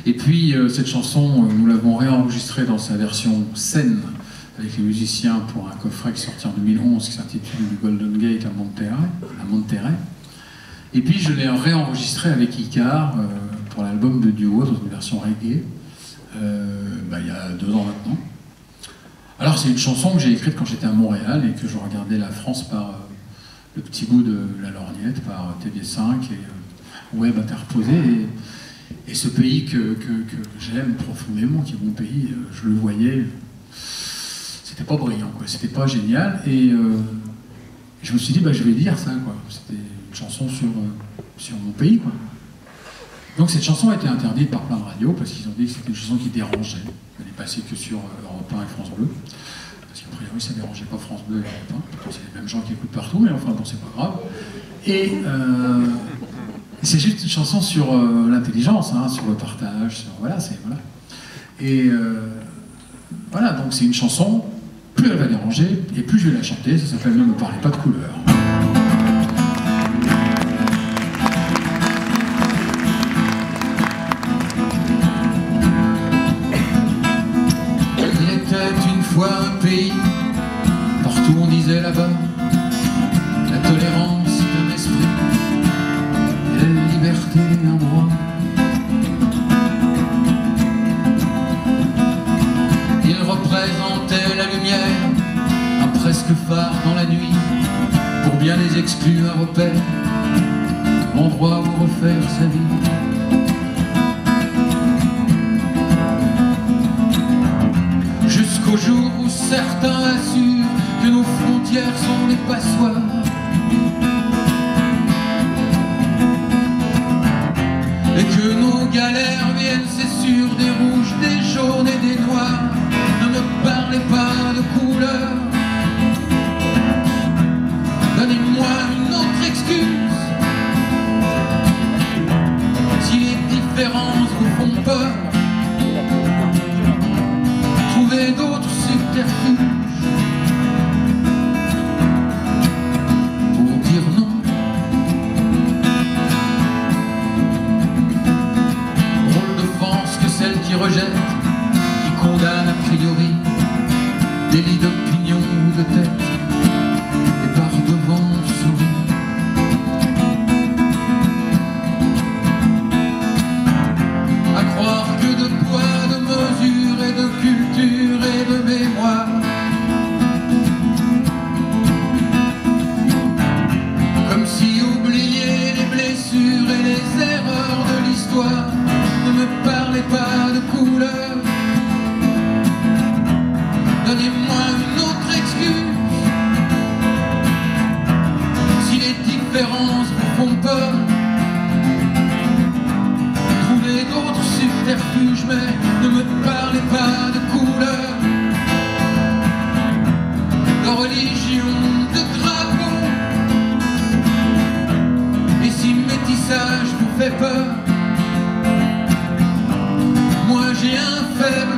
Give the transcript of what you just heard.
Et puis cette chanson, nous l'avons réenregistrée dans sa version scène avec les musiciens pour un coffret qui est sorti en 2011 qui s'intitule du Golden Gate à Monterrey. Et puis je l'ai réenregistré avec Icar pour l'album de duo dans une version reggae il y a 2 ans maintenant. Alors c'est une chanson que j'ai écrite quand j'étais à Montréal et que je regardais la France par le petit bout de la lorgnette, par TV5 et web interposé. Et ce pays que j'aime profondément, qui est mon pays, je le voyais, c'était pas brillant, quoi. C'était pas génial. Et je me suis dit, je vais dire ça, quoi. C'était une chanson sur mon pays, quoi. Donc cette chanson a été interdite par plein de radios parce qu'ils ont dit que c'était une chanson qui dérangeait. Elle n'est passée que sur Europe 1 et France Bleu. Parce qu'a priori ça ne dérangeait pas France Bleu et Europe 1. Pourtant c'est les mêmes gens qui écoutent partout, mais enfin bon, c'est pas grave. Et c'est juste une chanson sur l'intelligence, hein, sur le partage, sur voilà. Et voilà, donc c'est une chanson, plus elle va déranger, et plus je vais la chanter, ça s'appelle Ne me parlez pas de couleur. Un pays, partout on disait là-bas, la tolérance d'un esprit, et la liberté un droit. Il représentait la lumière, un presque phare dans la nuit, pour bien les exclus un repère, endroit où refaire sa vie. Jusqu'au jour où certains assurent que nos frontières sont des passoires, et que nos galères viennent, c'est sûr, des rouges, des jaunes et des noirs. Ne me parlez pas de couleur, donnez-moi une autre excuse. Si les différences vous font peur, trouvez d'autres subterfuges pour dire non. Drôle d'offense que celle qui rejette, qui condamne a priori, délit d'opinion ou de tête, et par devant sourit. À croire que de poids, de mesure et de culture et de mémoire, comme si oublier les blessures et les erreurs de l'histoire. Ne me parlez pas de couleur, donnez-moi une autre excuse. Si les différences vous font peur, trouvez d'autres subterfuges, mais ne me parlez pas de couleur, de religion, de drapeau. Et si métissage vous fait peur, moi j'ai un faible